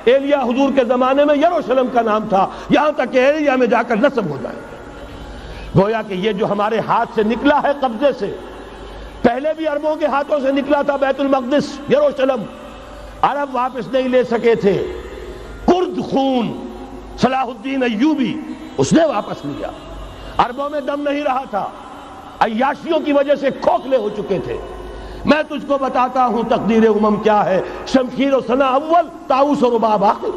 ایلیا حضور کے زمانے میں یروشلم کا نام تھا، یہاں تک کہ ایلیا میں جا کر نسب ہو جائے. گویا کہ یہ جو ہمارے ہاتھ سے نکلا ہے قبضے سے، پہلے بھی عربوں کے ہاتھوں سے نکلا تھا بیت المقدس، یروشلم، عرب واپس نہیں لے سکے تھے. کرد خون صلاح الدین ایوبی اس نے واپس لیا. عربوں میں دم نہیں رہا تھا، عیاشیوں کی وجہ سے کھوکھلے ہو چکے تھے. میں تجھ کو بتاتا ہوں تقدیر امم کیا ہے، شمشیر و سنا اول، طاؤس و رباب آخر.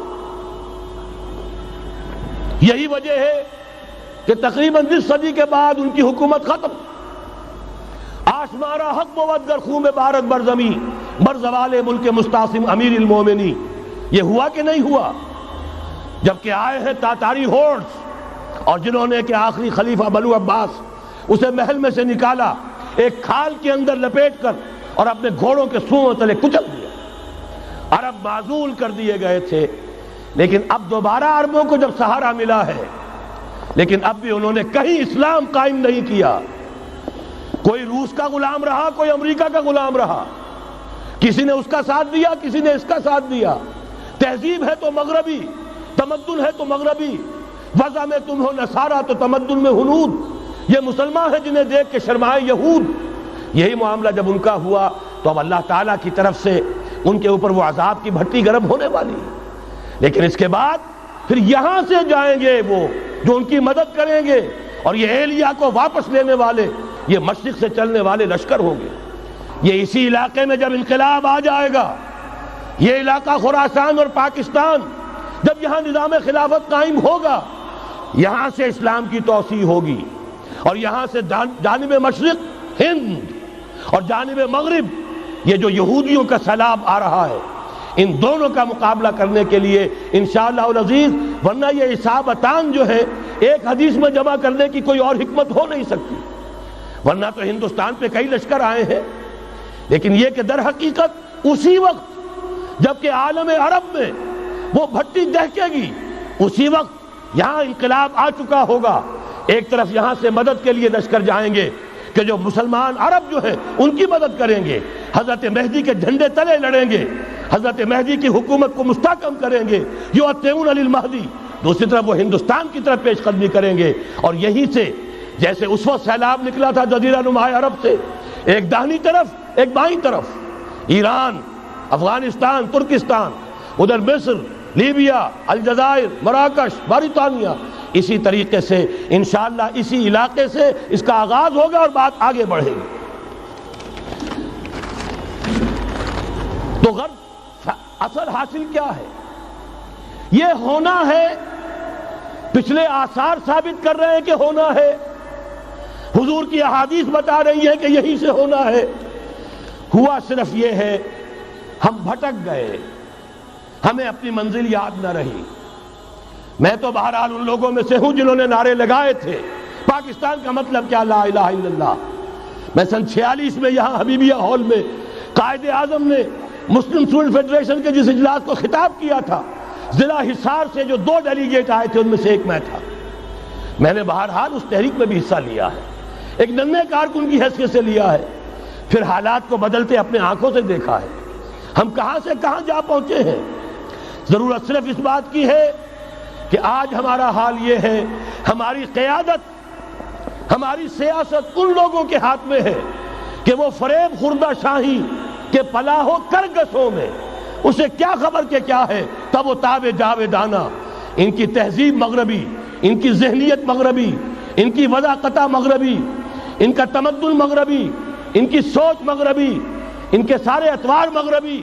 یہی وجہ ہے کہ تقریباً 20 صدی کے بعد ان کی حکومت ختم. آشمارا حق بود گر خون بارد بر زمین بر زوال ملک مستعصم امیر المومنی. یہ ہوا کہ نہیں ہوا؟ جبکہ آئے ہیں تاتاری ہورڈز، اور جنہوں نے کہ آخری خلیفہ بنو عباس اسے محل میں سے نکالا، ایک کھال کے اندر لپیٹ کر اور اپنے گھوڑوں کے سوؤں تلے کچل دیا. عرب معزول کر دیے گئے تھے، لیکن اب دوبارہ عربوں کو جب سہارا ملا ہے، لیکن اب بھی انہوں نے کہیں اسلام قائم نہیں کیا. کوئی روس کا غلام رہا، کوئی امریکہ کا غلام رہا، کسی نے اس کا ساتھ دیا، کسی نے اس کا ساتھ دیا. تہذیب ہے تو مغربی، تمدن ہے تو مغربی، وضع میں تم ہو نصارہ تو تمدن میں ہنود. یہ مسلمان ہیں جنہیں دیکھ کے شرمائے یہود. یہی معاملہ جب ان کا ہوا تو اب اللہ تعالیٰ کی طرف سے ان کے اوپر وہ عذاب کی بھٹی گرم ہونے والی ہے. لیکن اس کے بعد پھر یہاں سے جائیں گے وہ جو ان کی مدد کریں گے، اور یہ ایلیا کو واپس لینے والے یہ مشرق سے چلنے والے لشکر ہوں گے. یہ اسی علاقے میں جب انقلاب آ جائے گا، یہ علاقہ خراسان اور پاکستان، جب یہاں نظام خلافت قائم ہوگا، یہاں سے اسلام کی توسیع ہوگی، اور یہاں سے جانب مشرق ہند اور جانب مغرب یہ جو یہودیوں کا سیلاب آ رہا ہے، ان دونوں کا مقابلہ کرنے کے لیے انشاءاللہ العزیز، ورنہ یہ اصابتان جو ہے ایک حدیث میں جمع کرنے کی کوئی اور حکمت ہو نہیں سکتی. ورنہ تو ہندوستان پہ کئی لشکر آئے ہیں، لیکن یہ کہ در حقیقت اسی وقت جبکہ عالم عرب میں وہ بھٹی دہکے گی، اسی وقت یہاں انقلاب آ چکا ہوگا. ایک طرف یہاں سے مدد کے لیے لشکر جائیں گے کہ جو مسلمان عرب جو ہیں ان کی مدد کریں گے، حضرت مہدی کے جھنڈے تلے لڑیں گے، حضرت مہدی کی حکومت کو مستحکم کریں گے، یؤتون للمہدی. دوسری طرف وہ ہندوستان کی طرف پیش قدمی کریں گے، اور یہیں سے جیسے اس وقت سیلاب نکلا تھا جزیرہ نما عرب سے، ایک داہنی طرف ایک بائیں طرف، ایران، افغانستان، ترکستان، ادھر مصر، لیبیا، الجزائر، مراکش، موریتانیہ، اسی طریقے سے انشاءاللہ اسی علاقے سے اس کا آغاز ہوگا اور بات آگے بڑھے گی. تو غرض اثر حاصل کیا ہے؟ یہ ہونا ہے، پچھلے آثار ثابت کر رہے ہیں کہ ہونا ہے، حضور کی احادیث بتا رہی ہے کہ یہی سے ہونا ہے. ہوا صرف یہ ہے ہم بھٹک گئے، ہمیں اپنی منزل یاد نہ رہی. میں تو بہرحال ان لوگوں میں سے ہوں جنہوں نے نعرے لگائے تھے پاکستان کا مطلب کیا، لا الہ الا اللہ. میں سن 46 میں یہاں حبیبیہ ہال میں قائد اعظم نے مسلم اسٹوڈنٹ فیڈریشن کے جس اجلاس کو خطاب کیا تھا، ضلع حصار سے جو 2 ڈیلیگیٹ آئے تھے ان میں سے ایک میں تھا. میں نے بہرحال اس تحریک میں بھی حصہ لیا ہے، ایک ننھے کارکن کی حیثیت سے لیا ہے، پھر حالات کو بدلتے اپنے آنکھوں سے دیکھا ہے. ہم کہاں سے کہاں جا پہنچے ہیں. ضرورت صرف اس بات کی ہے کہ آج ہمارا حال یہ ہے، ہماری قیادت، ہماری سیاست ان لوگوں کے ہاتھ میں ہے کہ وہ فریب خوردہ شاہی کے پلاح و کرگسوں میں اسے کیا خبر کہ کیا ہے، تب وہ تاب جاویدانہ. ان کی تہذیب مغربی، ان کی ذہنیت مغربی، ان کی وضاقتہ مغربی، ان کا تمدن مغربی، ان کی سوچ مغربی، ان کے سارے اطوار مغربی.